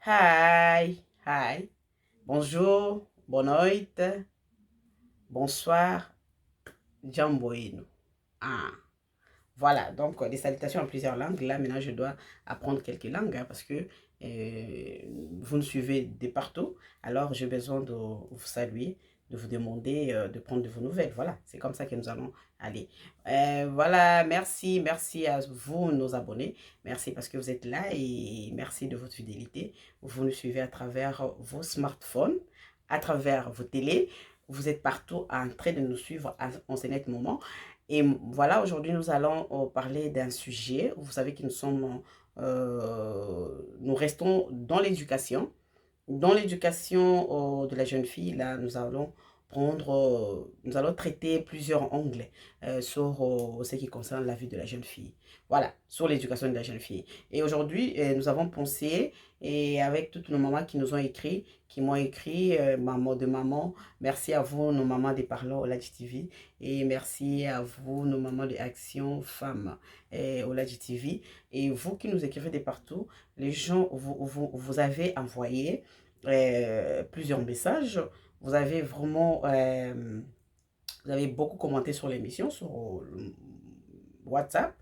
Hi, hi, bonjour, bonne nuit, bonsoir, jamboino. Ah, voilà, donc des salutations en plusieurs langues. Là, maintenant, je dois apprendre quelques langues parce que vous nous suivez de partout. Alors, j'ai besoin de vous saluer, de vous demander de prendre de vos nouvelles. Voilà, c'est comme ça que nous allons aller. Voilà, merci à vous, nos abonnés. Merci parce que vous êtes là et merci de votre fidélité. Vous nous suivez à travers vos smartphones, à travers vos télés. Vous êtes partout en train de nous suivre en ce net moment. Et voilà, aujourd'hui, nous allons parler d'un sujet. Vous savez que nous restons dans l'éducation. Dans l'éducation de la jeune fille, là, nous allons traiter plusieurs ongles sur ce qui concerne la vie de la jeune fille. Voilà, sur l'éducation de la jeune fille. Et aujourd'hui, nous avons pensé, et avec toutes nos mamans qui nous ont écrit, qui m'ont écrit, maman de maman, merci à vous, nos mamans des parlants au Ladji TV, et merci à vous, nos mamans de Action Femmes au Ladji TV, et vous qui nous écrivez de partout, les gens, vous avez envoyé plusieurs messages. Vous avez vraiment, vous avez beaucoup commenté sur l'émission, sur WhatsApp.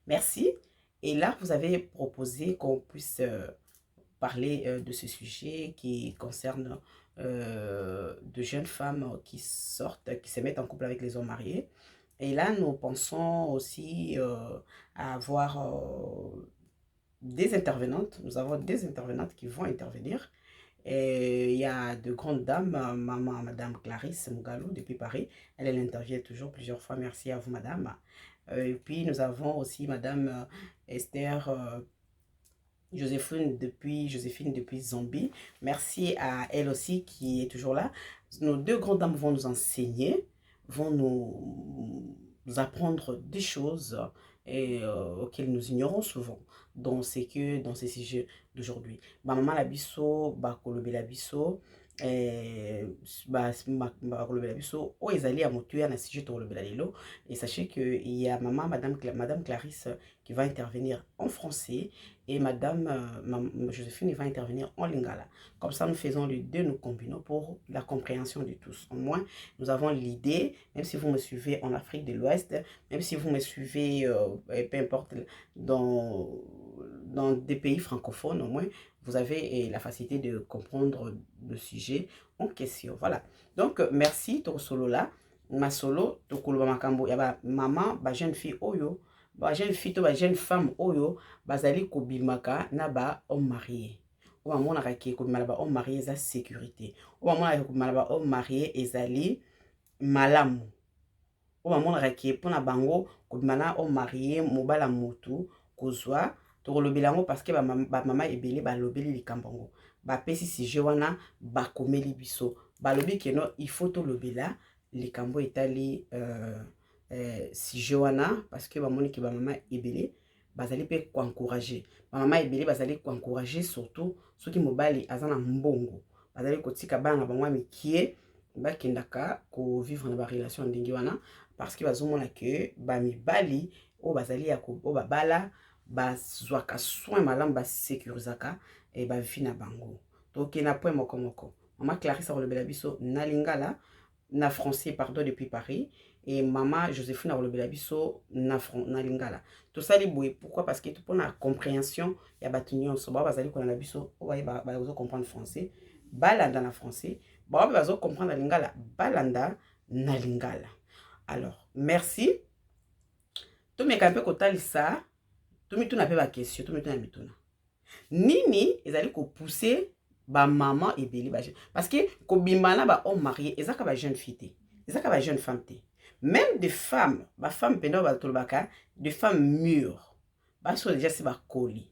Merci. Et là, vous avez proposé qu'on puisse parler de ce sujet qui concerne de jeunes femmes qui sortent, qui se mettent en couple avec les hommes mariés. Et là, nous pensons aussi à avoir des intervenantes. Nous avons des intervenantes qui vont intervenir. Et il y a de grandes dames, Madame Clarisse Mougalou depuis Paris. Elle intervient toujours plusieurs fois. Merci à vous, Madame. Et puis nous avons aussi Madame Esther Joséphine depuis Zambie. Merci à elle aussi qui est toujours là. Nos deux grandes dames vont nous enseigner, vont nous apprendre des choses auxquelles nous ignorons souvent dans ces sujets d'aujourd'hui. Ba maman la biso, ba kolobe la biso, ba kolobe la biso, o ezali à motuya na sujet to kolobe la lelo. Et sachez qu'il y a Madame Clarisse qui va intervenir en français et Madame Joséphine va intervenir en lingala. Comme ça, nous faisons les deux, nous combinons pour la compréhension de tous. Au moins, nous avons l'idée, même si vous me suivez en Afrique de l'Ouest, même si vous me suivez, peu importe, dans des pays francophones, au moins, vous avez la facilité de comprendre le sujet en question. Voilà. Donc, merci, Torosolo là. Ma solo, Tokolo Makambo, yaba maman, ba jeune fille oyo, ba jeune fille to ba jeune femme oyo, bazali kobimaka na ba homme marié. O maman na ki kobimala ba homme marié za sécurité. O maman na kobimala ba homme marié ezali malamu. O maman na ki pona bango kobimala homme marié mobala mutu kozwa tokolobela yango parce que ba mama ebele ba lobeli likambango. Ba pesi sujet wana ba komeli biso. Ba lobi keno il faut to lobela likambo etali sujet wana parce que bamoni ke ba mama ebele bazali pe ko encourager. Ba mama ebele bazali ko encourager surtout soki mobali azana mbongo. Bazali kotika bana bangwa mikie bakendaka ko vivre na ba relation ndenge wana parce que bazomona ke ba mibali o bazali ya ko o babala bazwaka soin malamu basécurisaka e bavi na bango. Donc na point moko moko. Mama Clarisse akolobela biso na lingala na français pardon depuis Paris et maman Joséphine akolobela biso na lingala. Tout ça li boye pourquoi parce que tout pour la compréhension ya batu nyonso ba bazali ko na biso o ba bazo comprendre français balanda na français ba bazo comprendre lingala balanda na lingala. Alors merci. Tout me kampe kotalisa tomituna pe ba question tomituna mituna nini ezali ko pousser ba maman ebeli ba jeune parce que kobimba na ba homme marié ezaka ba jeune fille te ezaka ba jeune femme te même des femmes ba femme penda ba tolobaka des femmes mûres ba so déjà c'est ba koli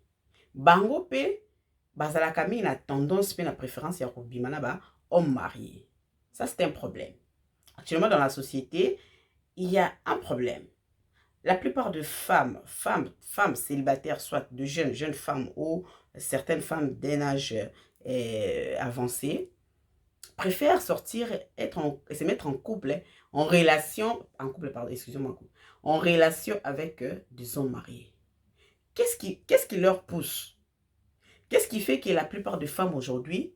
bango pe bazalaka mingi na tendance pe na préférence ya kobimba na ba homme marié. Ça c'est un problème. Actuellement dans la société il y a un problème. La plupart de femmes célibataires, soit de jeunes femmes ou certaines femmes d'un âge avancé, préfèrent sortir, se mettre en couple, en relation, en relation avec des hommes mariés. Qu'est-ce qui leur pousse? Qu'est-ce qui fait que la plupart des femmes aujourd'hui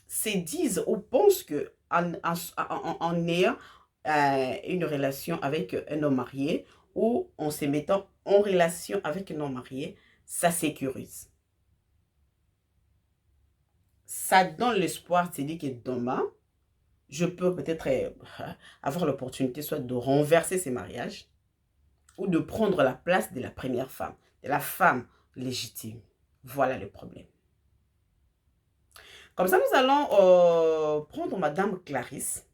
se disent ou pensent que en ayant une relation avec un homme marié ou en se mettant en relation avec un homme marié, ça sécurise. Ça donne l'espoir de se dire que demain, je peux peut-être avoir l'opportunité soit de renverser ces mariages ou de prendre la place de la première femme, de la femme légitime. Voilà le problème. Comme ça, nous allons prendre Madame Clarisse.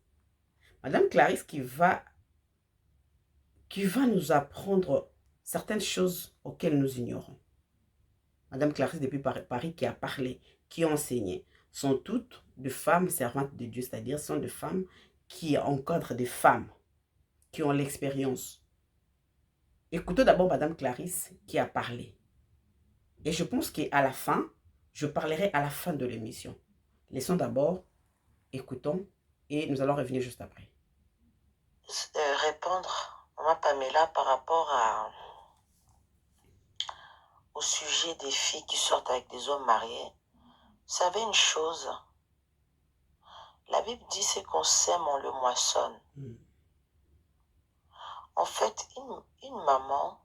Madame Clarisse qui va nous apprendre certaines choses auxquelles nous ignorons. Madame Clarisse depuis Paris qui a parlé, qui a enseigné, sont toutes des femmes servantes de Dieu, c'est-à-dire sont des femmes qui encadrent des femmes, qui ont l'expérience. Écoutons d'abord Madame Clarisse qui a parlé. Et je pense qu'à la fin, je parlerai à la fin de l'émission. Laissons d'abord, écoutons, et nous allons revenir juste après. Répondre, Maman Pamela, par rapport au sujet des filles qui sortent avec des hommes mariés. Vous savez une chose, la Bible dit c'est qu'on sème, on le moissonne. En fait, une maman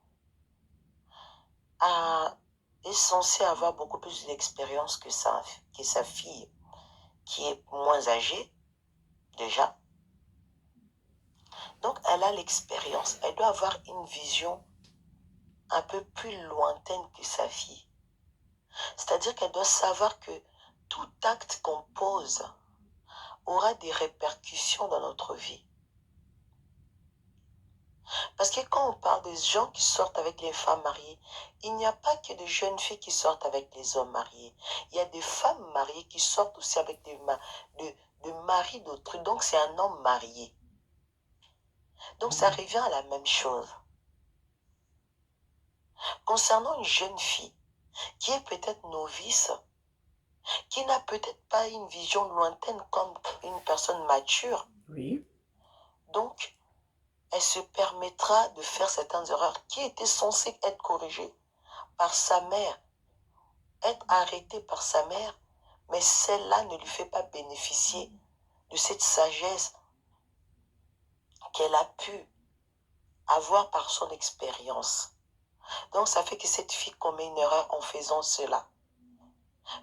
est censée avoir beaucoup plus d'expérience que sa fille, qui est moins âgée, déjà. Donc, elle a l'expérience. Elle doit avoir une vision un peu plus lointaine que sa fille. C'est-à-dire qu'elle doit savoir que tout acte qu'on pose aura des répercussions dans notre vie. Parce que quand on parle des gens qui sortent avec les femmes mariées, il n'y a pas que des jeunes filles qui sortent avec les hommes mariés. Il y a des femmes mariées qui sortent aussi avec des maris d'autrui. Donc c'est un homme marié. Donc ça revient à la même chose. Concernant une jeune fille qui est peut-être novice, qui n'a peut-être pas une vision lointaine comme une personne mature. Oui. Donc, elle se permettra de faire certaines erreurs qui étaient censées être corrigées par sa mère, être arrêtée par sa mère, mais celle-là ne lui fait pas bénéficier de cette sagesse qu'elle a pu avoir par son expérience. Donc, ça fait que cette fille commet une erreur en faisant cela.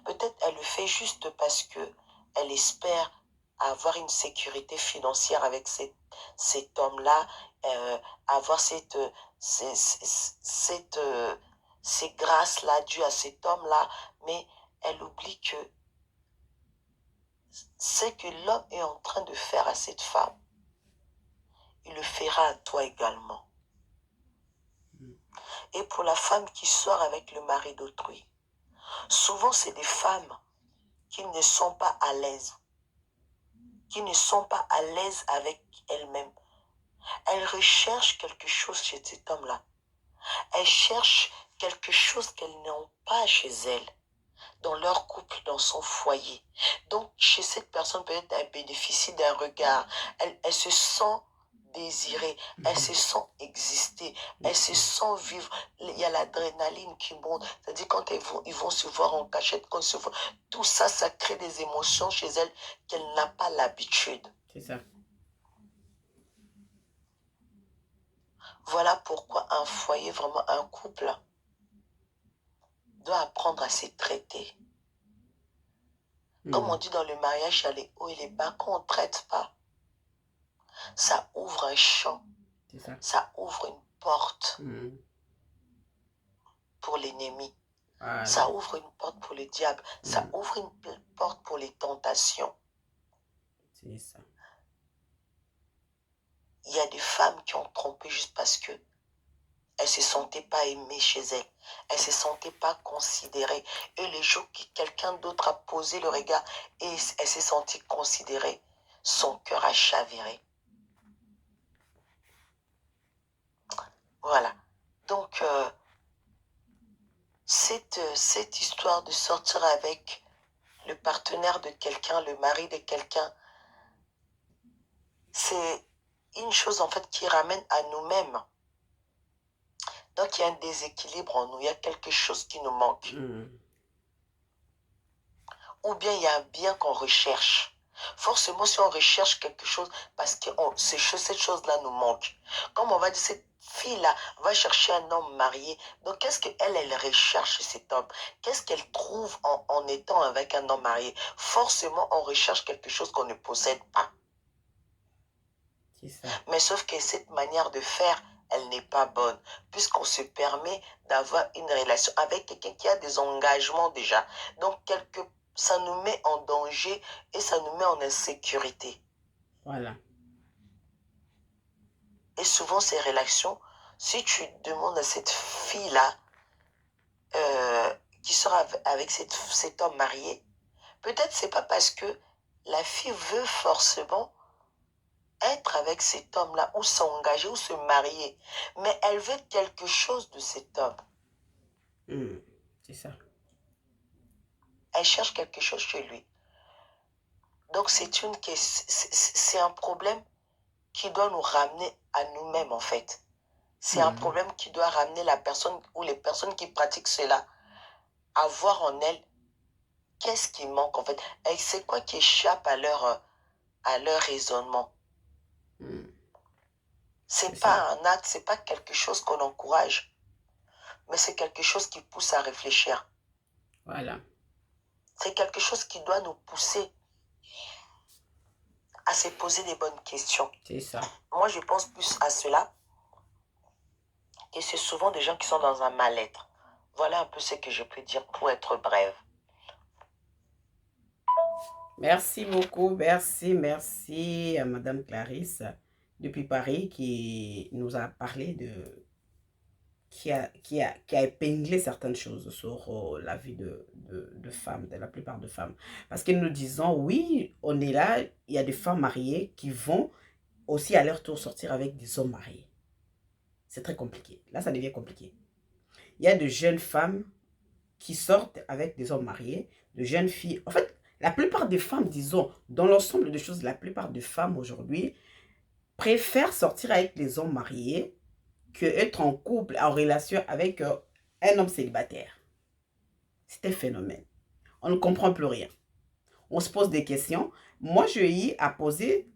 Peut-être elle le fait juste parce que elle espère avoir une sécurité financière avec cet homme-là, avoir ces grâces-là dues à cet homme-là, mais elle oublie que ce que l'homme est en train de faire à cette femme, il le fera à toi également. Et pour la femme qui sort avec le mari d'autrui, souvent c'est des femmes qui ne sont pas à l'aise, qui ne sont pas à l'aise avec elles-mêmes. Elles recherchent quelque chose chez cet homme-là. Elles cherchent quelque chose qu'elles n'ont pas chez elles, dans leur couple, dans son foyer. Donc, chez cette personne, peut-être elle bénéficie d'un regard. Elle se sent désirée, elle se sent exister, elle se sent vivre. Il y a l'adrénaline qui monte. C'est-à-dire quand ils vont se voir en cachette, quand ils se voient, tout ça, ça crée des émotions chez elle qu'elle n'a pas l'habitude. C'est ça. Voilà pourquoi un foyer, vraiment un couple, doit apprendre à se traiter. Comme on dit dans le mariage, il y a les hauts et les bas. Quand on ne traite pas, ça ouvre un champ. Ça ouvre une porte pour l'ennemi. Ça ouvre une porte pour le diable. Ça ouvre une porte pour les tentations. C'est ça. Il y a des femmes qui ont trompé juste parce que elles ne se sentaient pas aimées chez elles. Elles ne se sentaient pas considérées. Et le jour que quelqu'un d'autre a posé le regard et elle s'est sentie considérée, son cœur a chaviré. Voilà. Donc, cette histoire de sortir avec le partenaire de quelqu'un, le mari de quelqu'un, c'est une chose en fait qui ramène à nous-mêmes Donc, il y a un déséquilibre en nous. Il y a quelque chose qui nous manque. Ou bien, il y a un bien qu'on recherche. Forcément, si on recherche quelque chose, parce que cette chose-là nous manque. Comme on va dire, cette fille-là va chercher un homme marié. Donc, qu'est-ce qu'elle, elle recherche cet homme? Qu'est-ce qu'elle trouve en étant avec un homme marié? Forcément, on recherche quelque chose qu'on ne possède pas. C'est ça. Mais sauf que cette manière de faire, elle n'est pas bonne, puisqu'on se permet d'avoir une relation avec quelqu'un qui a des engagements déjà. Donc, ça nous met en danger et ça nous met en insécurité. Voilà. Et souvent, ces relations, si tu demandes à cette fille-là qui sera avec cet homme marié, peut-être c'est pas parce que la fille veut forcément être avec cet homme-là ou s'engager ou se marier, mais elle veut quelque chose de cet homme. C'est ça. Elle cherche quelque chose chez lui. Donc c'est un problème qui doit nous ramener à nous-mêmes en fait. C'est un problème qui doit ramener la personne ou les personnes qui pratiquent cela à voir en elles qu'est-ce qui manque en fait. Et c'est quoi qui échappe à leur raisonnement. C'est pas un acte, c'est pas quelque chose qu'on encourage, mais c'est quelque chose qui pousse à réfléchir. Voilà. C'est quelque chose qui doit nous pousser à se poser des bonnes questions. C'est ça. Moi, je pense plus à cela. Et c'est souvent des gens qui sont dans un mal-être. Voilà un peu ce que je peux dire pour être brève. Merci beaucoup. Merci à Madame Clarisse depuis Paris qui nous a parlé qui a épinglé certaines choses sur la vie de femmes, de la plupart de femmes. Parce que nous disons, oui, on est là, il y a des femmes mariées qui vont aussi à leur tour sortir avec des hommes mariés. C'est très compliqué. Là, ça devient compliqué. Il y a de jeunes femmes qui sortent avec des hommes mariés, de jeunes filles. En fait, la plupart des femmes, disons, dans l'ensemble des choses, la plupart des femmes aujourd'hui préfèrent sortir avec les hommes mariés que être en couple, en relation avec un homme célibataire. C'est un phénomène. On ne comprend plus rien. On se pose des questions. Moi, je y à poser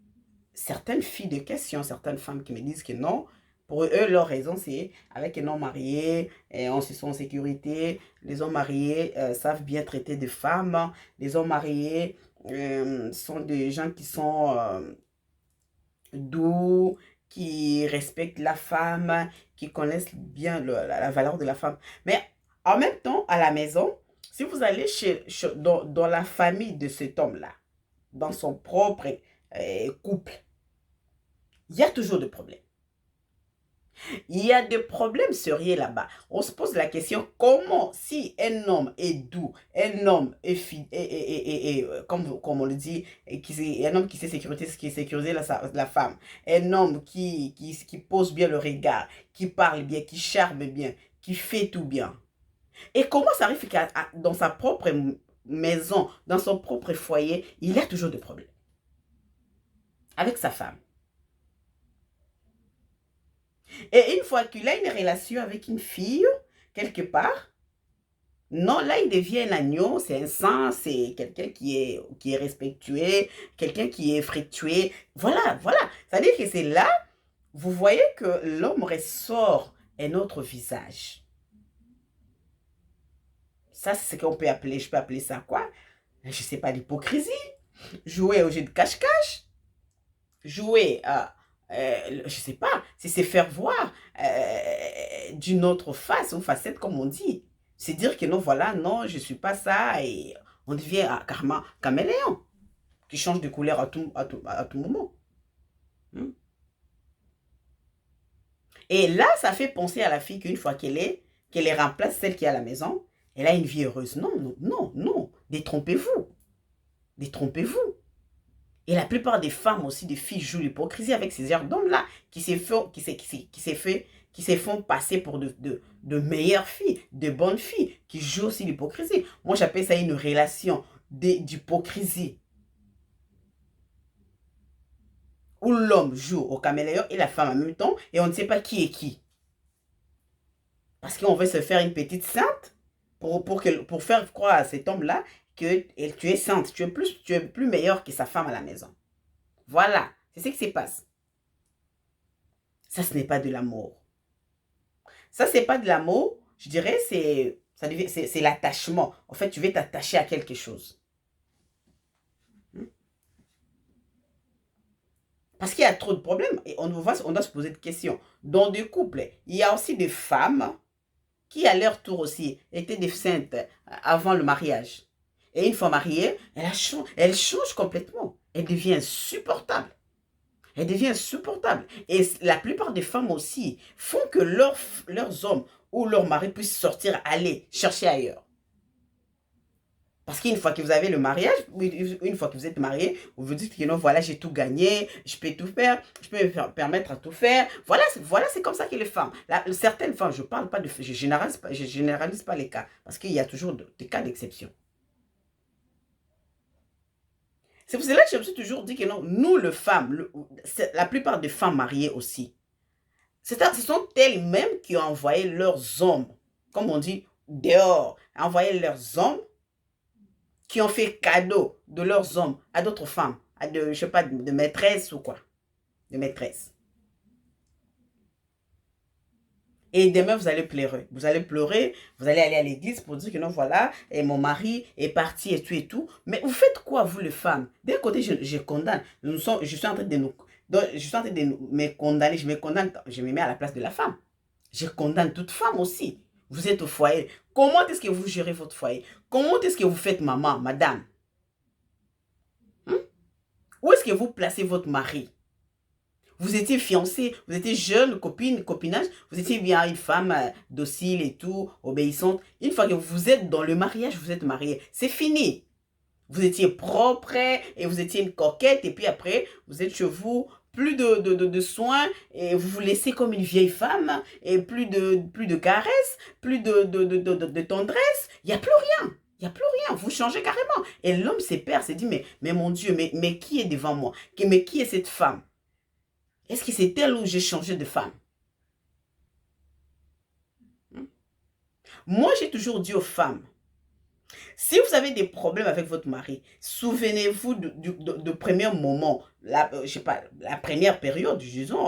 certaines filles des questions, certaines femmes qui me disent que non, pour eux, leur raison, c'est avec un homme marié, on se sent en sécurité. Les hommes mariés savent bien traiter des femmes. Les hommes mariés sont des gens qui sont doux, qui respectent la femme, qui connaissent bien la valeur de la femme. Mais en même temps, à la maison, si vous allez dans la famille de cet homme-là, dans son propre couple, il y a toujours des problèmes. Il y a des problèmes sérieux là-bas. On se pose la question, comment, si un homme est doux, un homme est comme on le dit, un homme qui sait sécuriser la femme, un homme qui pose bien le regard, qui parle bien, qui charme bien, qui fait tout bien. Et comment ça arrive qu'à dans sa propre maison, dans son propre foyer, il a toujours des problèmes avec sa femme. Et une fois qu'il a une relation avec une fille, quelque part, non, là, il devient un agneau, c'est un saint, c'est quelqu'un qui est respectueux, quelqu'un qui est fructueux. Voilà, voilà. C'est-à-dire que c'est là, vous voyez que l'homme ressort un autre visage. Ça, c'est ce qu'on peut appeler, je peux appeler ça quoi? Je ne sais pas, l'hypocrisie. Jouer au jeu de cache-cache. Jouer à... je sais pas, si c'est faire voir d'une autre face ou facette, comme on dit. C'est dire que non, voilà, non, je suis pas ça, et on devient carrément caméléon, qui change de couleur à tout moment. Et là, ça fait penser à la fille qu'une fois qu'elle remplace celle qui est à la maison, elle a une vie heureuse. Non, non, non, non, détrompez-vous. Détrompez-vous. Et la plupart des femmes aussi, des filles, jouent l'hypocrisie avec ces genres d'hommes-là qui se font passer pour de meilleures filles, de bonnes filles, qui jouent aussi l'hypocrisie. Moi, j'appelle ça une relation d'hypocrisie. Où l'homme joue au caméléon et la femme en même temps, et on ne sait pas qui est qui. Parce qu'on veut se faire une petite sainte pour faire croire à cet homme-là que tu es sainte, tu es plus meilleure que sa femme à la maison. Voilà, c'est ce qui se passe. Ça, ce n'est pas de l'amour. Ça, c'est pas de l'amour, je dirais, c'est l'attachement. En fait, tu veux t'attacher à quelque chose. Parce qu'il y a trop de problèmes et on doit se poser des questions. Dans des couples, il y a aussi des femmes qui, à leur tour aussi, étaient des saintes avant le mariage. Et une fois mariée, elle change complètement. Elle devient insupportable. Elle devient insupportable. Et la plupart des femmes aussi font que leurs hommes ou leurs maris puissent sortir, aller chercher ailleurs. Parce qu'une fois que vous avez le mariage, une fois que vous êtes marié, vous vous dites que non, voilà, j'ai tout gagné, je peux tout faire, je peux me permettre à tout faire. Voilà, c'est comme ça que les femmes. Certaines femmes, je parle pas de, je généralise pas les cas, parce qu'il y a toujours des cas d'exception. C'est pour cela que je me suis toujours dit que non, nous, les femmes, la plupart des femmes mariées aussi, ce sont elles-mêmes qui ont envoyé leurs hommes, comme on dit, dehors, envoyé leurs hommes qui ont fait cadeau de leurs hommes à d'autres femmes, à je sais pas, de maîtresses ou quoi, de maîtresses. Et demain, vous allez pleurer. Vous allez pleurer, vous allez aller à l'église pour dire que non, voilà, et mon mari est parti et tout et tout. Mais vous faites quoi, vous les femmes? D'un côté, je condamne. Je suis en train de me condamner, je me mets à la place de la femme. Je condamne toute femme aussi. Vous êtes au foyer. Comment est-ce que vous gérez votre foyer? Comment est-ce que vous faites maman, madame? Où est-ce que vous placez votre mari? Vous étiez fiancée, vous étiez jeune, copinage, vous étiez bien une femme docile et tout, obéissante. Une fois que vous êtes dans le mariage, vous êtes mariée. C'est fini. Vous étiez propre et vous étiez une coquette et puis après, vous êtes chez vous, plus de soins et vous vous laissez comme une vieille femme et plus de caresses, plus de tendresse. Il n'y a plus rien. Il n'y a plus rien. Vous changez carrément. Et l'homme se perd, se dit, mais mon Dieu, mais qui est devant moi? Mais qui est cette femme? Est-ce que c'est elle où j'ai changé de femme? Moi, j'ai toujours dit aux femmes, si vous avez des problèmes avec votre mari, souvenez-vous du premier moment, je sais pas, la première période, disons,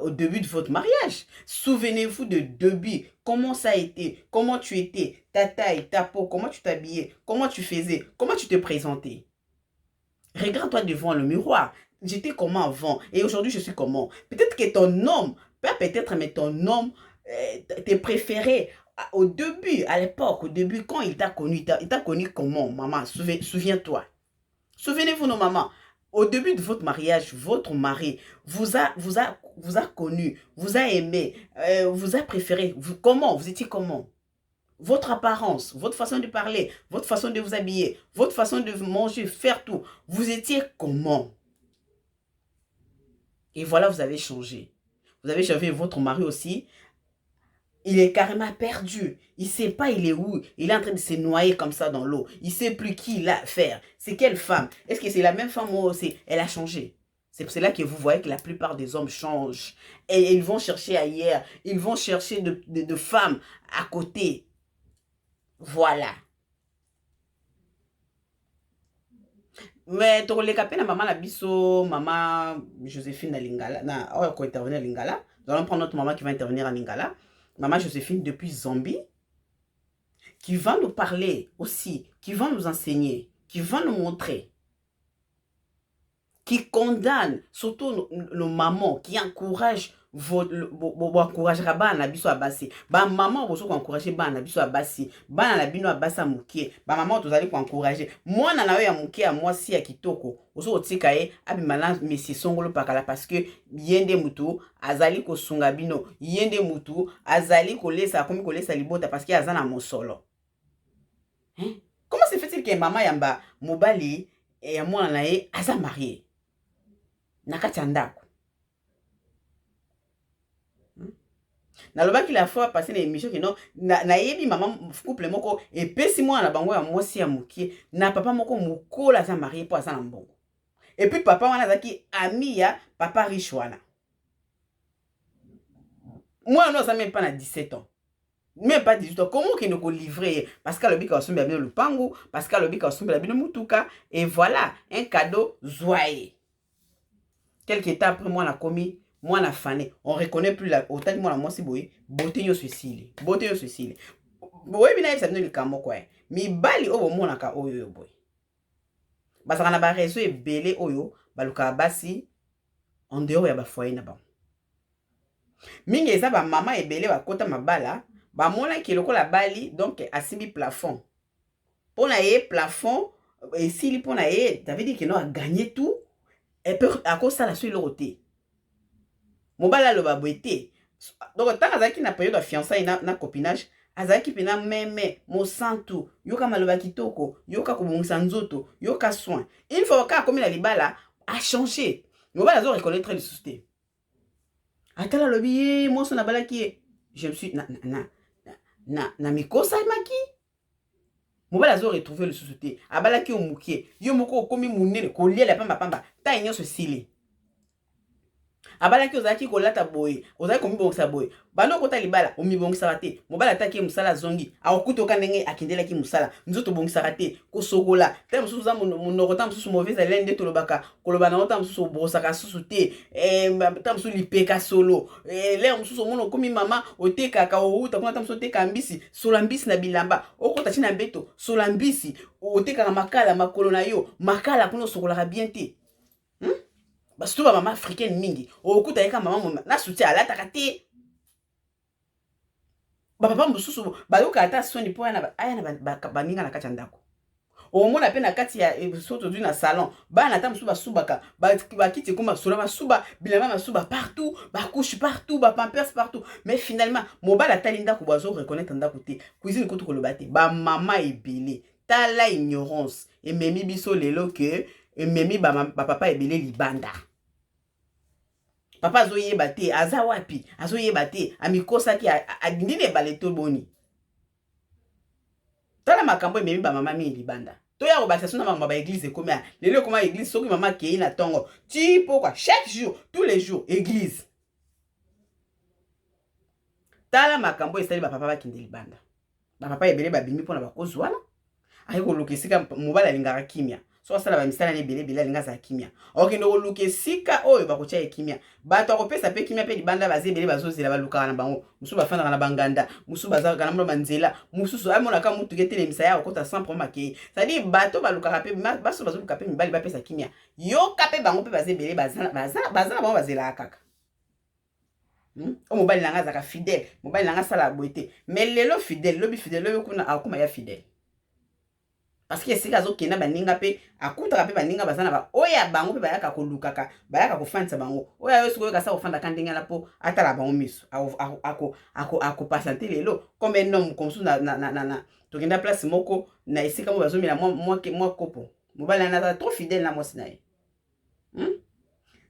au début de votre mariage. Souvenez-vous de début, comment ça a été, comment tu étais, ta taille, ta peau, comment tu t'habillais, comment tu faisais, comment tu te présentais. Regarde-toi devant le miroir. J'étais comment avant et aujourd'hui je suis comment. Peut-être que ton homme, pas peut-être, mais ton homme t'es préféré au début, à l'époque, au début, quand il t'a connu, il t'a connu comment, maman? Souviens-toi. Souvenez-vous, nos mamans, au début de votre mariage, votre mari vous a connu, vous a aimé, vous a préféré. Comment? Vous étiez comment? Votre apparence, votre façon de parler, votre façon de vous habiller, votre façon de manger, faire tout. Vous étiez comment? Et voilà, vous avez changé. Vous avez changé votre mari aussi. Il est carrément perdu. Il ne sait pas il est où. Il est en train de se noyer comme ça dans l'eau. Il ne sait plus qui il a à faire. C'est quelle femme? Est-ce que c'est la même femme ou aussi? Elle a changé. C'est pour cela que vous voyez que la plupart des hommes changent. Et ils vont chercher ailleurs. Ils vont chercher de femmes à côté. Voilà. Mais toleka pe na maman la biso, maman Joséphine na Lingala, ko intervenir à Lingala. Nous allons prendre notre maman qui va intervenir à Lingala. Maman Joséphine depuis Zambie, qui va nous parler aussi, qui va nous enseigner, qui va nous montrer, qui condamne surtout nos mamans, qui encourage encouragera bana biso abasi ba maman bozo ko encourager bana biso abasi bana na bino abasa mukie ba maman tozali ko encourager mwana na yo ya mukie ya mwasi ya kitoko ozo otika ye abimala mesi songolo pakala parce que yende mutu azali ko sunga bino yende mutu azali ko lesa komi ko lesa libota parce que azana mosolo comment se fait-il que maman yamba mobali et mwana na ye aza marié nakati ndako nalobaki la fois passé na émission que non na yebi maman couple moko et pesi moi na bango ya mwasi ya mukie na papa moko mukola za marié po asa na mbongo et puis papa wana zaki ami ya papa riche wana moi non ça même pas na 17 ans même pas 18 ans, comment qu'il ne livrer? Parce qu'à l'obika au sommet le pango, parce qu'à l'obika au sommet la mutuka, et voilà, un cadeau joyeux. Quelques temps après, moi, on a commis, moi, on a fané. On reconnaît plus la, autant que moi, moi, si boy, beauté yo suicide. Beauté yo suicide. Boy, bien, ça vient le camo, quoi. Mi bali, oh, mon, aka, oh, yo, boy. Parce qu'on a ba réseau et belé, oh, yo, baluka basi, en dehors, ya ba foyer na ba. Mingi, eza ba maman et belé, ba kota ma bala, ba mona ki loko la bali, donc, asimbi plafond. Pour na ye, plafond, et si li pour na ye, ça veut dire qu'il a gagné tout, et peut, à cause ça, la suite, l'autre. Mobala lo babwete. Donc tant azaki na période de fiançailles na copinage, azaki pena meme mo santu, yoka maloba kitoko, yoka kobongisa nzoto, yoka soin. Une fois ka comme la libala a changé. Mobala zo reconnaître le société. Atala lobi moi son abala qui je me suis na mikosa maki. Mobala zo retrouver le société. Abala ki omukie, yo moko komi munene ko lia la pamba pamba, ta inyo se sili. Abalaki ozaki kolata boye, ozaki komibongisa boye. Bando kota libala, omibongisa te. Mobala taki musala zongi, akutoka ndenge akindelaki musala. Nzoto bongisa te, ko sokola. Te mususu za monoko ta mususu mauvaise lende tolobaka, koloba na ota mususu brosaka susu te. Ta mususu lipeka solo. Le mususu mono komi mama oteka ka outa kuna ta mususu oteka mbisi, sola mbisi na bilamba. Okota china beto, sola mbisi, oteka makala makolo na yo, makala kuna sokola bien te. Parce que maman africaine mingi okuta yeka maman na soutien alata kate ba papa mususu ba yoka ata soni po aya na baninga na kati ya ndako omona pe na kati ya soto du na salon ba na ta mususu basubaka ba kiti kuma sola basuba bilama basuba partout ba couche partout ba pampers partout mais finalement mobala talinda ko bazo reconnaître ndako te cuisine ko to ko lobate ba mama ebele tala ignorance et memi biso lelo que et memi ba papa ebele libanda. Papa azoye bate, aza wapi, azoye bate, amikosa ki adindine baleto boni. Tala makambo ememi ba mama mi libanda. Toya obakisa na mama ba église komia. Lelo koma église soki mama kei na tongo. Ti pourquoi chaque jour, tous les jours église. Tala makambo esali ba papa ba kinde libanda. Ba papa ebele ba bimi pona ba kozwana. Ayi ko lokesika mobala lingaka kimia. So sala ba misala ne bele bele linga za kimia. Ok no luke sika oyo bakocha kimia. Bato akopesa pe kimia pe libanda baze bele bazozela baluka na bango. Musu bafanda na banganda, musu baza kana mlo manzela, musu amona ka mutu getele misaya okota sans problème ke. Ça dit bato baluka pe baso bazoluka pe mibali ba pesa kimia. Yo ka pe bango pe baze bele baza bango bazela kaka. O mobali langa zaka fidèle, mobali langa sala boité. Mais lelo fidèle, lobi fidèle, lobi kuna akuma ya fidèle. Parce que si kazo kena baninga pe akuta pe baninga bazana ba oya bango pe bayaka kolukaka bayaka kofansa bango oya yo siko ka sa ofanda kandinga la po atala bango miso ako patienter lelo comme un homme comme ça na to kenda place moko na esika mo bazomila moi kopo mobala na trop fidèle na mosi nae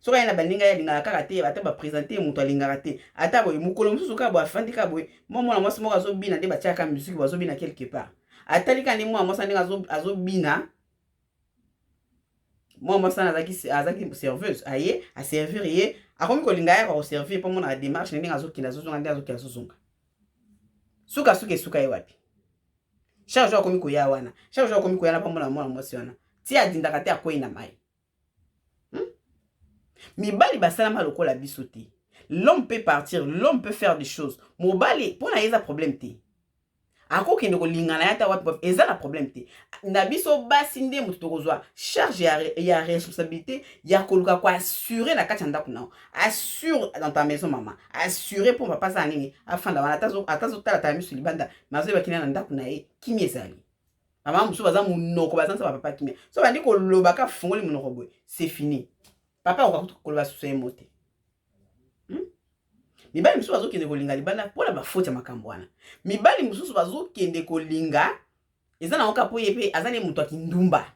so na baninga ya linga kaka te bata ba présenter muto alinga te ata boy mukolo mususu ka bo afandi ka boy mo na mosi moko azobina de batiaka musique bazobina quelque part. Atalika ni moi mosa ndinga azobina moi mosa azaki serveuse aye a servir ye akomi kolinga ya ko servir pour mon na démarche ndinga azokina azozonga ndinga azokina azozonga suka ye wapi chaque jour akomi koya wana chaque jour akomi koya na pour mon mosi wana ti adindaka te akoyi na mai mibali basalama lokola biso te l'homme peut partir l'homme peut faire des choses mobali pour na yeza problème te ako kende ko lingana yata wapi eza la problème te na biso basi nde mutu tokozwa charge ya responsabilité ya koluka ko assurer na kati ndako na assure dans ta maison maman assurer pour papa sa nini afanda wana atazo tala ta misu libanda mazo bakina na ndako na ye kimi ezali mama musu baza munoko bazanza papa kimi so bandi ko lobaka fungoli munoko boy c'est fini papa okakuta koloba susu emote mibali mususu bazokende kolinga libanda pona bafoti makambo wana mibali mususu bazokende kolinga eza na oka po yepe azali mutu akindumba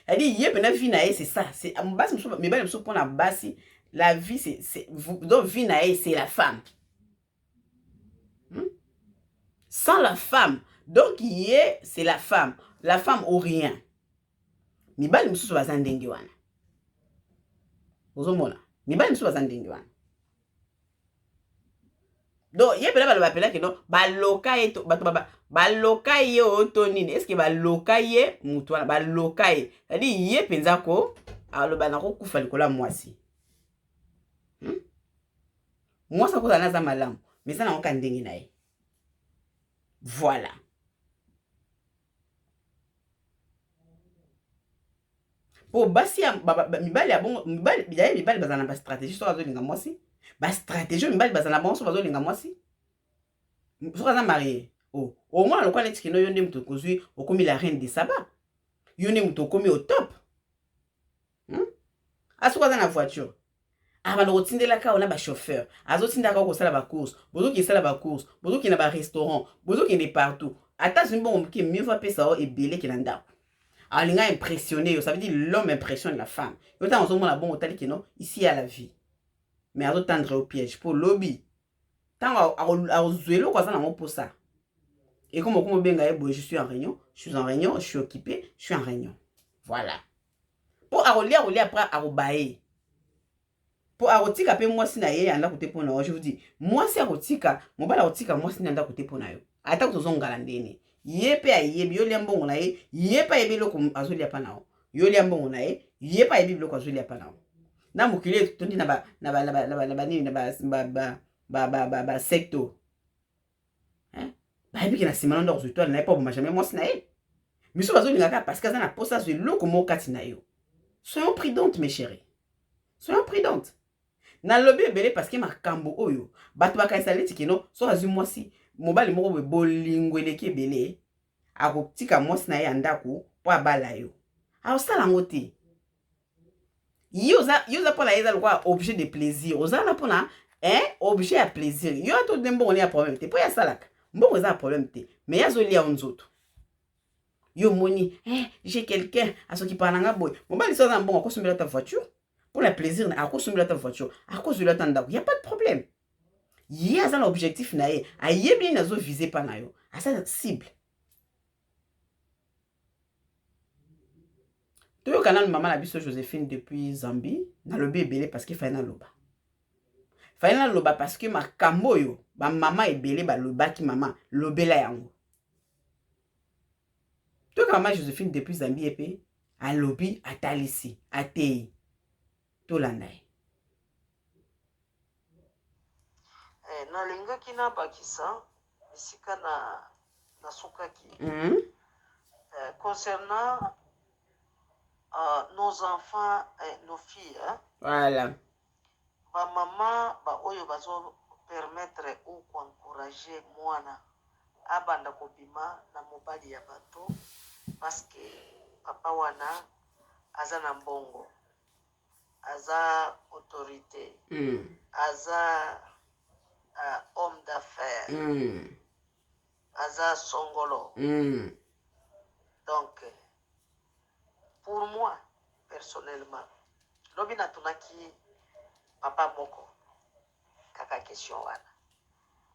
yadi yepe na vie na ye c'est ça c'est basi mususu mibali mususu pona basi la vie c'est donc vie na ye c'est la femme sans la femme donc ye c'est la femme ou rien mibali mususu bazandenge wana ozomona mibali mususu bazandenge wana donc ye pela baloba pela ke non baloka ye to bato baloka ye oto nini est ce que baloka ye mutu wana baloka ye c'est-à-dire ye penza ko aloba na kokufa likolo ya mwasi mwasi akozala naza malamu mais eza nango ka ndenge na ye voilà po basi ya mibali ya bongo mibali bazala na bastratégie soki azolinga mwasi bastratégie oyo mibali bazala na bango soki bazolinga mwasi soki aza marie au moins lokola neti keno yo nde moto okozwi okomi la reine de saba yo nde moto okomi au top asoki aza na voiture abanda kotindelaka ona bachauffeur azotindaka kosala bacourse bozokende esala bacourse bozokende na barestaurant bozokende partout ata soki bongo moke mieux va apesa o ebele ke na ndako alinga impressionné yo ça veut dire l'homme impressionne la femme yo ntango ozomona bongo otali keno ici ya la vie mais azotendre au piège mpo lobi ntango akozwa eloko aza nango mposa ekoma okoma obenga ye boye je suis en réunion je suis occupé je suis en réunion voilà mpo akolia après akobaye mpo akotika mpe mwasi na ye ya ndako te mpo na yo je vous dis mwasi akotika mobali akotika mwasi na ndako te mpo na yo ata tozongala ndeni ye mpe ayebi yo lia mbongo na ye ye mpe ayebi eloko azolia mpa na yo yo lia mbongo na ye ye mpe ayebi biloko azolia mpa na yo na mokili tondi na banini na basecto bayebi ke na nsima na ndako zotoile na ye mpo aboma jamai mwasi na ye miso bazolingaka parce que aza na posa azwa eloko moko kati na yo soyons prudentes mes chéris soyons prudentes nalobi ebele parce que makambo oyo bato bakanisa leti keno soki azwi mwasi mobali moko boye bolingo eleki ebele akotika mwasi na ye ya ndako mpo abala yo akosala yango te ye oza mpona ye eza lokola objet de plaisir oza na mpona objet ya plaisir yo ato de mbongo ne ya problème te mpo ye asalaka mbongo eza ya problème te mais ye azolia yo nzoto yo moni j'ai quelqu'un asokipa na nga boye mobali so aza na mbongo akosombela ta voiture pour le plaisir akosombela ta voiture akozwela ta ndako ya pas de problème ye aza na objectif na ye ayebi nini azovise mpa na yo aza cible toyoka nanu mama na biso Joséphine depuis Zambie nalobi ebele parce que fai naloba parce que makambo oyo bamama ebele balobaki mama lobela yango toyoka mama Joséphine depuis Zambie epe alobi atalisi ateyi tolanda ye nalingaki nabakisa esika nasukaki concernant nos enfants nos filles voilà bamama baoyo bazopermettre ou koencourage mwana abanda kobima na mobali ya bato parce que papa wana aza na mbongo aza autorité aza homme d'affaires aza songolo donc pour moi personnellement lobi natunaki papa moko kaka question wana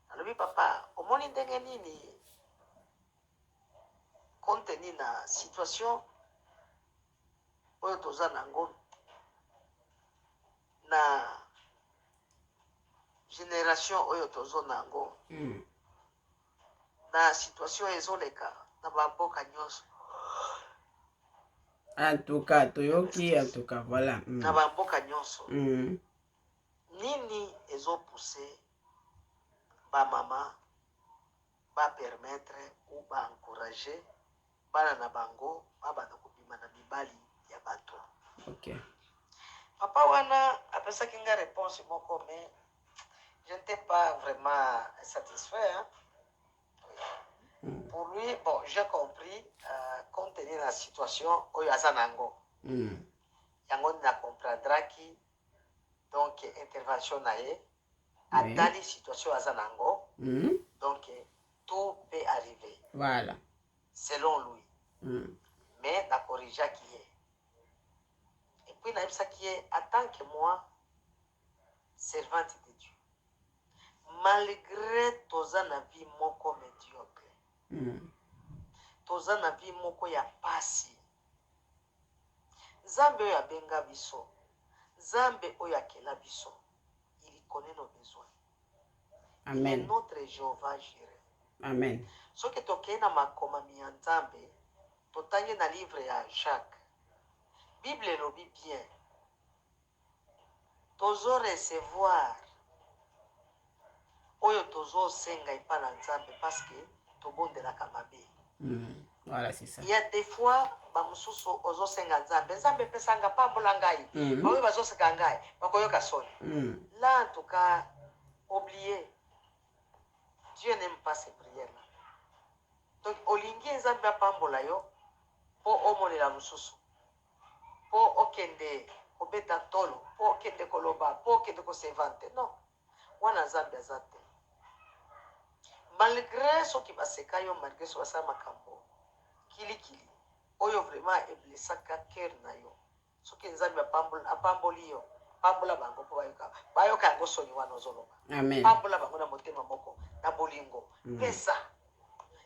nalobi papa omoni ndenge nini compte tenu na situation oyo toza nango na génération oyo tozo nango na situation ezoleka na bamboka nyonso en tout cas toyoki en tout cas voilà na bamboka nyonso nini ezopousse bamama bapermettre ou baencourage bana na bango babanda kobima na mibali ya bato okay. Papa wana apesaki nga réponse moko mais je n'étais pas vraiment satisfait hein? Pour lui bon j'ai compris compte tenu la situation oyo aza nango yango na comprendraki donc intervention na ye atali situation aza nango donc tout peut arriver voilà selon lui mais na corrigeaki ye et puis nayebisaki ye en tant que moi servante de Dieu malgré toza na vie moko médiocre toza na vie moko ya pasi nzambe oyo abenga biso nzambe oyo akela biso il connaît nos besoins Amen. Il est notre Jéhovah Jireh. Amen. Ce que tokei na makomami ya Nzambe, totangi na livre ya Jacques. Bible elobi bien. Tozo recevoir oyo tozo senga epa na Nzambe parce que tobondelaka mabe. Voilà, c'est ça. Il y a des fois bamususu ozo senga Nzambe. Nzambe pesanga pambola ngai. Bawe bazo senga ngai. Bakoyoka soni. Là, en tout cas, oubliez. Dieu n'aime pas ces prières-là. Donc, olingi Nzambe pambola yo po omonela mususu. Po okende obeta tolo. Po okende koloba. Po okende kosevante. Non. Wana Nzambe azate. Malgré ce qui va se cailler, malgré ce qui va se makambo, kili, oyo vraiment eblesaka cœur na yo. Ce qui Nzambe apamboli yo, pambola bango po bayoka yango soni wana ozoloba. Amen. Pambola bango na motema moko, na bolingo. Pesa,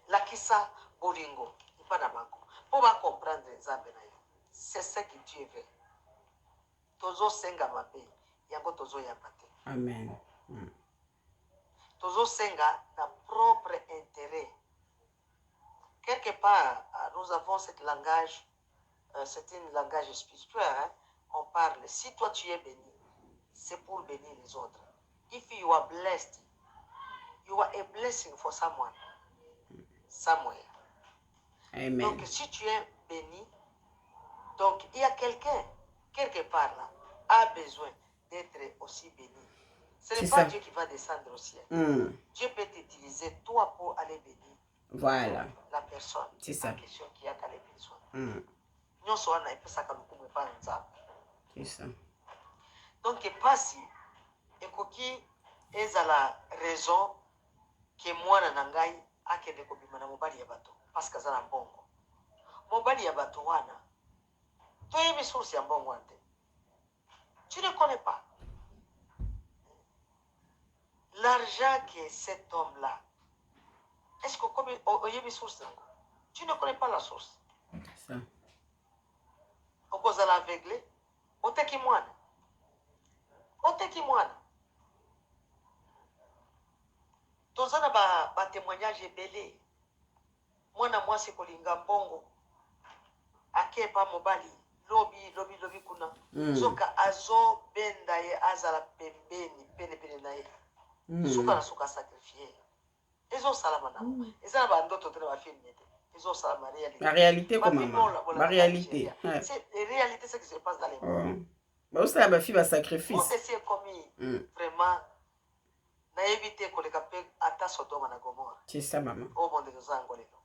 lakisa bolingo, ipa na bango. Po ba comprendre Nzambe na yo. C'est ce que Dieu veut. Tozo senga mabe, yango tozo yambate. Amen. Tozo senga na propre intérêt. Quelque part, nous avons ce langage, c'est un langage spirituel. Hein? On parle, si toi tu es béni, c'est pour bénir les autres. If you are blessed, you are a blessing for someone, somewhere. Amen. Donc, si tu es béni, donc il y a quelqu'un, quelque part là, a besoin d'être aussi béni. Ce n'est pas Dieu qui va descendre au ciel. Dieu peut t'utiliser toi pour aller bénir. Voilà. La personne. C'est ça. La question qui a les besoins. C'est ça. Donc, pasi, ekoki ezala raison que mwana nangai akende kobima na mobali ya bato parce que zana mbongo. Mobali ya bato wana, toyebi source ya mbongo ante. Tu ne connais pas. L'argent que cet homme-là, est-ce que comme oyebi source nango? Tu ne connais pas la source. Ça. Okozala aveuglé, oteki mwana. Oteki mwana. Tozana ba témoignage ebele. Mwana mwasi kolinga mbongo. Akepa mobali lobi kuna. Soka azo benda ye azala pembeni pene na ye. Suka na suka sacrifier. Ezo salama na. Ezala ba ndoto tena ba film nete. Ezo salama réalité. La réalité comme maman. La réalité. C'est la réalité ce qui se passe dans les mondes. Bah aussi la fille va sacrifice. Mon essai commis vraiment na éviter ko le capé ata Sodoma na Gomorra. C'est ça maman. Au monde de zango lelo.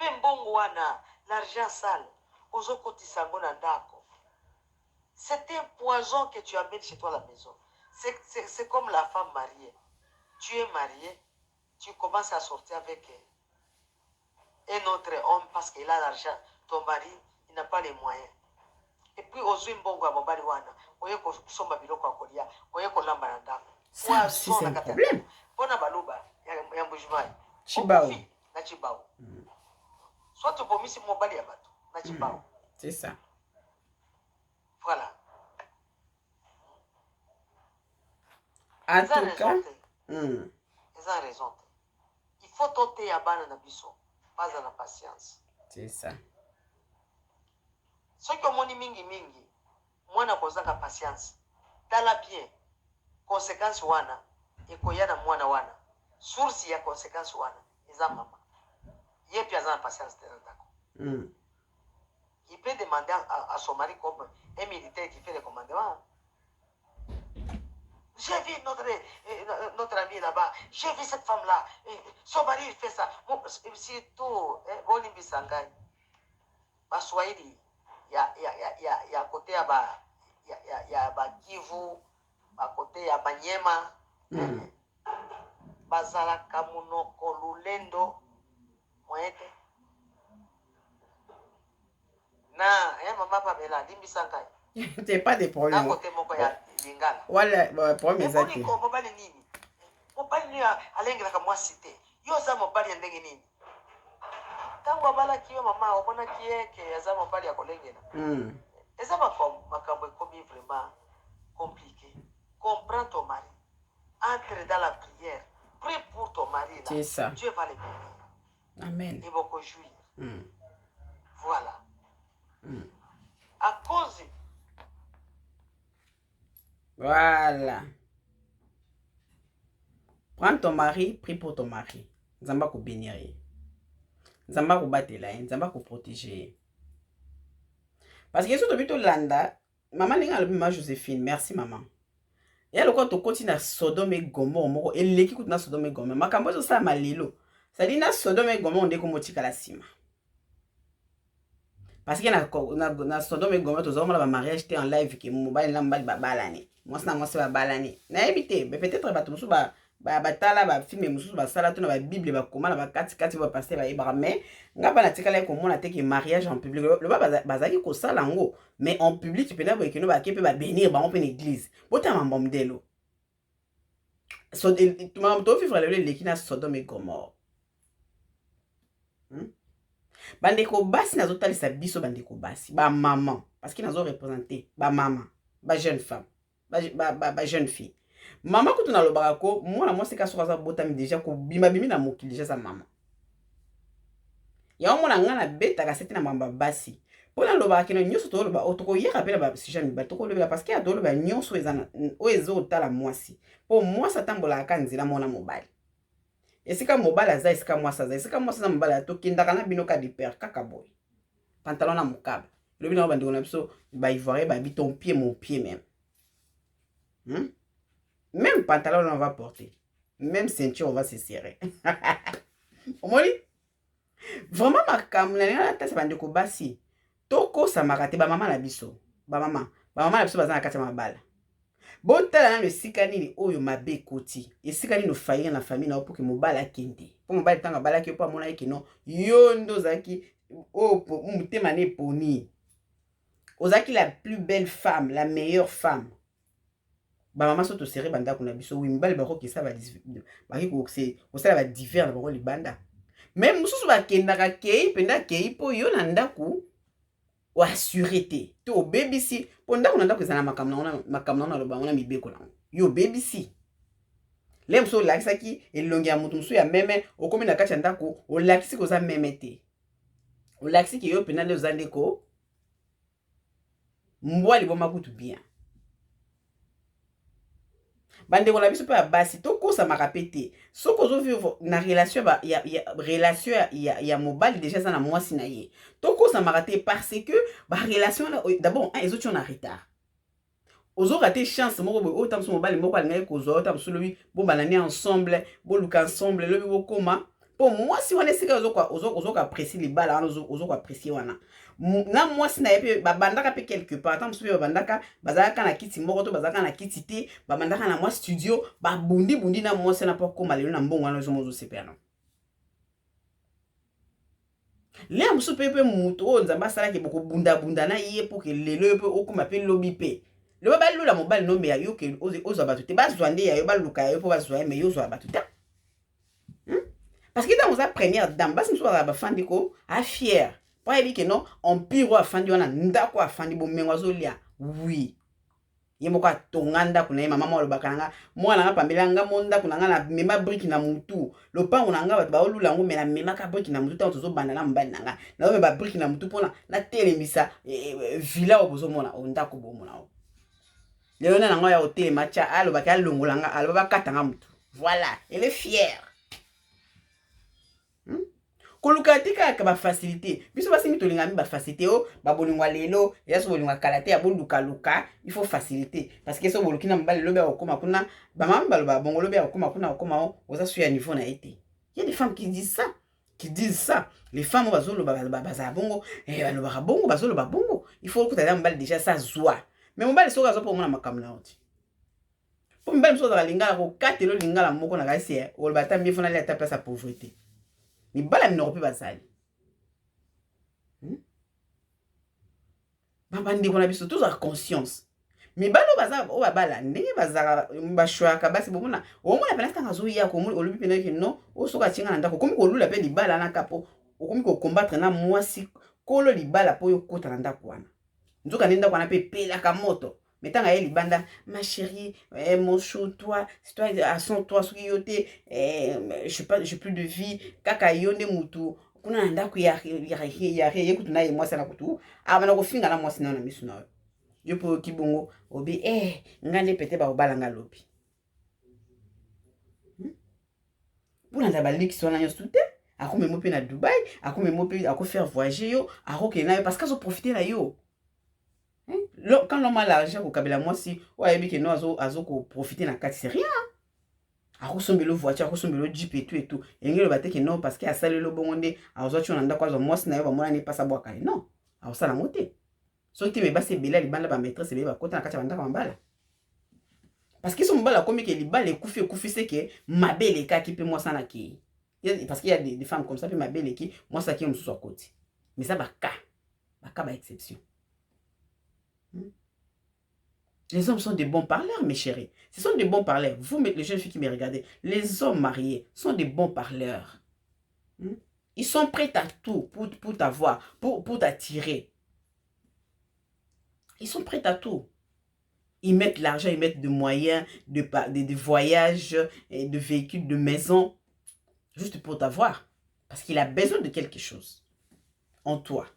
Mbongo wana l'argent sale ozokotisa ngo na ndako. C'est un poison que tu amènes chez toi à la maison. C'est comme la femme mariée. Tu es marié, tu commences à sortir avec un autre homme parce qu'il a l'argent. Ton mari, il n'a pas les moyens. Et puis, ozui mbongo ya mobali wana, oye kosomba biloko ya kolia, oye kolamba na ndako. Ça, c'est un problème. Pona baloba ya mbujimai. Chibao. Na chibao. Soit tu bomisi mobali ya bato na chibao. C'est ça. Voilà. En tout cas, ils ont raison. Il faut tenter à bana na biso, pas à la patience. C'est ça. Ce qui omoni mingi, mwana kozanga patience. Tala bien, conséquence wana, ekoyana mwana wana. Source ya conséquence wana, eza mama. Yepi azana patience tena dako. Il peut demander à son mari comme un militaire qui fait les commandements. J'ai vu notre ami là-bas. J'ai vu cette femme-là. Son mari, il fait ça. Surtout, Bolimbi Sangai. Baswahili, il y a côté à Kivu, à côté à Banyema. Bazala Kamunoko Lulendo. Moete. Na, maman Pamela, Limbi Sangai. C'est pas des problèmes. Na côté moko ya Lingala. Voilà, problème exact. Mobali nini? Mobali ni alengela ka mwasi te. Yo za mobali ya ndenge nini? Tango abala kiyo mama obona kieke ya za mobali ya kolengela. Eza makambo ekomi vraiment compliqué. Comprends ton mari. entre dans la prière. Prie pour ton mari là. C'est ça. Dieu va le bénir. Amen. Il va jouir. Voilà. À cause. Voilà. Prends ton mari, prie pour ton mari. Nzamba ko bénir. Nzamba ko batela, nzamba ko protéger. Parce que surtout bito landa, maman linga le ma Joséphine, merci maman. Et alors quand tu continues à Sodome et Gomorrhe, moko eleki kutina Sodome et Gomorrhe, makambo zo sa malilo. Ça dit na Sodome et Gomorrhe ndeko motika la sima. Parce que na Sodome et Gomorrhe tozo mala ba mariage te en live ki mobile na mbali ba balani. Moi c'est ba balani. Na ebité, mais peut-être ba musu ba batala ba film musu ba sala to na ba bible ba komala ba kati ba passer ba ibra mais ngaba na tikala ko mona te ki mariage en public le ba bazaki ko sala ngo mais en public tu peux na ba kino ba kepe ba bénir ba on peut l'église bota mambo mdelo so tu m'as to vivre le lekina Sodome et Gomorrhe. Bandeko basi nazo talisa biso bandeko basi ba maman parce qu'il nazo représenter ba maman ba jeune femme ba jeune fille. Maman quand on a le barako, moi c'est kaso kaza botami déjà ko bima bimi na mokili déjà sa maman. Ya mona ngana beta ka seti na mamba basi. Pona lo baraki no nyoso to lo ba otoko ye rappela ba si jamais ba toko lo ba parce que adolo ba nyoso ezana o ezo tala mwasi. Po mwasa tambola ka nzila mona mobile. Esika mobile aza esika mwasa za esika mwasa za mobile to kinda kana binoka di per kaka boy. Pantalon na mokaba. Le bino ba ndona biso ba ivoire ba bi ton pied mon pied même. Même pantalon on va porter. Même ceinture on va se serrer. Omoni? Vraiment ma kamla na tasa bandeko basi. Toko sa marate ba mama na biso. Ba mama na biso bazana kati mabala. Botala na le sikani ni oyo mabe koti. E sikani no faillir na famille na pour que mobala kende. Pour mobala tanga bala ki po mona yeki no yondo zaki o po mutema ne poni. Ozaki la plus belle femme, la meilleure femme. Ba mama soto serré banda kuna biso wimbali bako ki sa ba baki ko c'est o sala ba divers bako li banda même mususu ba kenda ka kei penda kei po yo na ndaku wa assurité to BBC po ndaku na ndaku ezana makamna na lo bango na mibeko na yo BBC le muso lakisa ki elongi ya mutu musu ya meme okomi na kati ya ndaku o lakisi ko za meme te o lakisi ki yo penda le zandeko mbwali bo makutu bien. Bande wala biso pa basi to kosa makapete soko zo vivre na relation ya mobile déjà ça na mwasi na ye to kosa makate parce que ba relation d'abord ezo tu en retard ozo raté chance moko bo o tamso mobile moko alinga ko zo tamso lobi bo banani ensemble bo luka ensemble lobi bo koma po mwasi wana sika ozo ka apprécier les balles ozo ka apprécier wana na mwasi na yepe babandaka pe quelque part tant musubi babandaka bazaka na kiti moko to bazaka na kiti te babandaka na mwa studio babundi na mwasi na poko malelo na mbongo wana zomo zo sepena le musu pe mutu o nzamba sala ke boko bunda na ye pour que lelo pe okoma pe lobi pe le ba lo la mobile nombe ya yo ke ozo batute bazwa nde ya yo baluka ya yo po bazwa me yo zo batute parce que dans la première dame basi musu ba fandi ko a fier. Pas évi que non, on pire à fandi wana ndako à fandi bo mengozo lia. Oui. Yemoka tonganda kuna mama lo bakanga mwana nga pambelanga monda kuna nga na mema brick na mutu. Lo pa unanga ba olula ngo mena mema ka brick na mutu ta tozo banda na mbali nanga. Na ba brick na mutu pona na telemisa villa obozo mona ondako bo mona. Léona nanga ya hotel macha alo bakala longolanga alo ba katanga mutu. Voilà, elle est fière. Kolukatika ka ba facilité biso basi mitolinga mi ba facilité o ba bolingwa lelo ya so bolingwa kalate ya boluka luka il faut faciliter parce que so bolukina mbali lobe okoma kuna ba mamba lo ba bongo lobe okoma kuna okoma o oza suya niveau na été. Il y a des femmes qui disent ça les femmes bazolo ba bongo ba lo ba bongo bazolo ba bongo il faut que ta mbali déjà ça joie mais mbali so gazo po mona makamna oti po mbali so za lingala ko katelo lingala moko na kasi o ba tambi fona le ta place à pauvreté. Ni bala mi norope basali. Babandi kona biso tous a conscience. Mi balo baza o babala ndenge bazaka bashwaka basi bomona o mona pena tanga zo ya ko mo olubi pena ke no o soka chinga na ndako komi ko lula pe libala na kapo o komi ko combattre na mwasi kolo libala po yo kota na ndako wana. Nzoka nenda kwana pe pela ka moto Mais tant qu'elle libanda, ma chérie, mon chou, toi, c'est toi, à son toi, ce qui yote, je sais pas, j'ai plus de vie, kaka yonde mutu, kuna ndaku ya kutu na moi ça na kutu, abana ko finga na moi sina na misu na. Yo po kibongo, obi, ngane pete ba obalanga lobi. Pour la baliki qui sont là, tout ako me mope na Dubaï, ako me mope, ako faire voyager yo, ako ke na parce qu'ils ont profité là yo. Quand l'homme a l'argent au kabela moi si, ouais bi ke no azo ko profiter na kati c'est rien. Ako sombelo voiture, ako sombelo jeep et tout. Et ngelo bate ke non parce que a salé le bongonde, azo tu nanda kwa zo moi si na yo ba mona ne passa boka non. Ako sala moté. So ki me ba se bela libanda ba maîtresse be ba kota na kati banda ka mbala. Parce qu'ils sont mbala comme que libala kufi c'est que ma belle ka ki pe moi sana ki. Parce qu'il y a des femmes comme ça, puis ma belle équipe, moi ça qui est sur côté. Mais ça, bah, exception. Les hommes sont des bons parleurs, mes chéris. Ce sont des bons parleurs. Vous, les jeunes filles qui me regardez, les hommes mariés sont des bons parleurs. Ils sont prêts à tout pour t'avoir, pour t'attirer. Ils sont prêts à tout. Ils mettent l'argent, ils mettent des moyens de voyages, de véhicules, de maisons. Juste pour t'avoir. Parce qu'il a besoin de quelque chose en toi.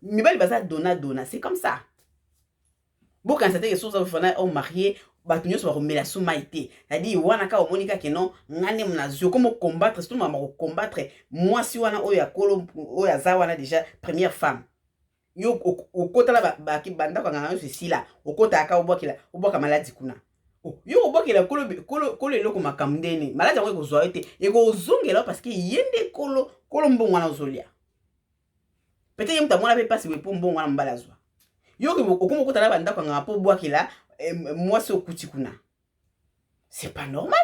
Mibali baza dona, c'est comme ça. Bon, quand c'était quelque chose, on marié, batunyo so remela sous maïté. C'est-à-dire, wana ka omonika ke non, ngane mnazio, comment combattre, c'est tout maman combattre. Moi, si wana oya kolo, oya za wana déjà, première femme. Yo, au kota la baki banda kwa ngana yo c'est là. Au kota aka oboka maladi kuna. Yo obokela kolo eloko makamdeni maladi yango ekozwa ete ekozongela parce que yende kolo mbongo wana ozolia peut-être ye muta mwana pe pasi we po mbongo wana mbala zwa yo okoma okotala bandako nganga po bwakela mwasi okuti kuna c'est pas normal.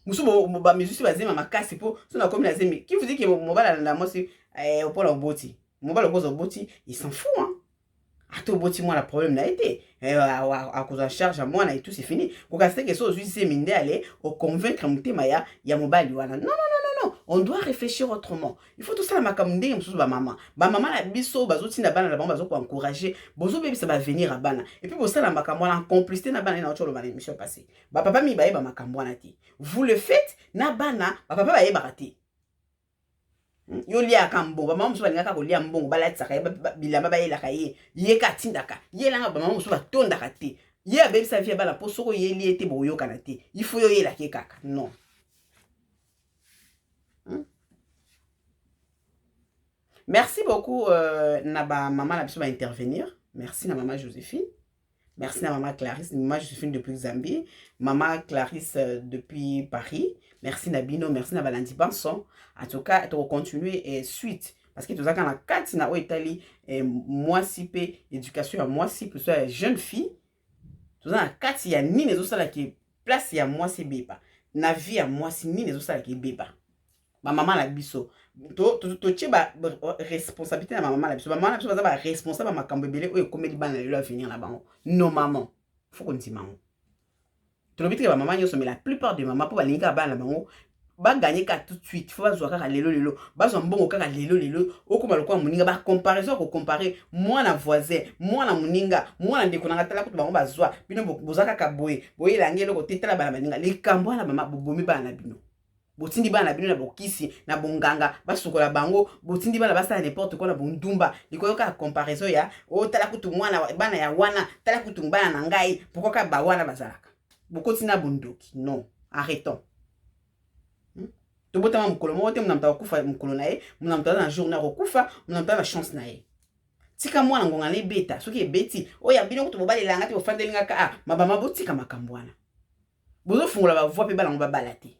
Musu ba misusi bazema makasi po so na komi na zemi qui vous dit que mobala na mwasi opola oboti mobala okoza oboti il s'en fout hein. Ato boti moi la problème n'a été à cause de charge à moi et tout c'est fini pour casser que ça c'est minde aller au convaincre mutema ya mobali wana non on doit réfléchir autrement il faut tout ça ma kamnde mususu ba maman la biso bazoti na bana la bana bazo encourager bozo bébé ça va venir à bana et puis bossa la makambo en complicité na bana na otolo bana émission passée ba papa mi ba yeba makambo na ti vous le faites na bana ba papa ba yeba raté yo lia kambo ba mama musu balingaka ko lia mbongo balatsaka bilamba bayelaka ye ka tindaka ye langa ba mama musu batondaka te ye abebi sa vie bala po soko ye li ete boyoka na te il faut yo yela ke kaka non. Merci beaucoup na ba maman la biso ba intervenir. Merci na maman Joséphine. Merci à maman Clarisse, maman Joséphine depuis Zambie, maman Clarisse depuis Paris. Merci Nabino, merci na Valenti Banson. En tout cas, tu vas continuer et suite parce que tu as quand la 4 na Italie moi si pe éducation à moi si pour soit jeune fille. Tu as la 4 il y a ni les autres là qui place il y a moi si beba. Na vie à moi si ni les autres là qui beba. Ma maman la biso. To tcheba responsabilité na maman la biso. Maman la biso ba responsable ma kambebele o comme liban la venir là-bas. Non maman. Faut qu'on dise maman. Tu l'obite que ma maman mais la plupart des mamans pour ba linga ba la maman ba gagner ka tout de suite. Faut ba zo kaka lelo. Ba zo mbongo kaka lelo. O kuma lokwa muninga ba comparaison ko comparer moi na voisin, moi na muninga, moi na ndeko na tala ko ba zwa. Bino bozaka ka boye. Boye la ngelo ko tetala ba la maninga. Les kambo la maman bobomi ba na bino. Botindi bana bino na bokisi na bonganga basukola bango botindi bana basala n'importe quoi na bondumba likoyo ka comparaison ya o tala kutu mwana bana ya wana tala kutu bana na ngai pourquoi ka ba wana bazalaka bokoti na bondoki non arrêtons to botama mukolo mote munamta kufa mukolo na ye munamta na journée okufa munamta na chance na ye tika mwana ngonga le beta soki ebeti o ya bino kutu bobalelanga te ofandelinga ka mabama botika makambwana bozo fungola ba voix pe bala ngo babalate.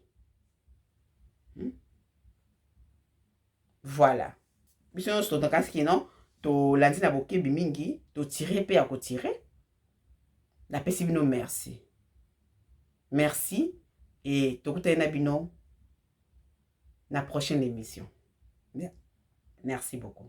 Voilà. Biso so to kasi non to landi na bokebi mingi to tirer pe ya ko tirer. La pesi bino merci. Merci et to kutana bino na prochaine émission. Merci beaucoup.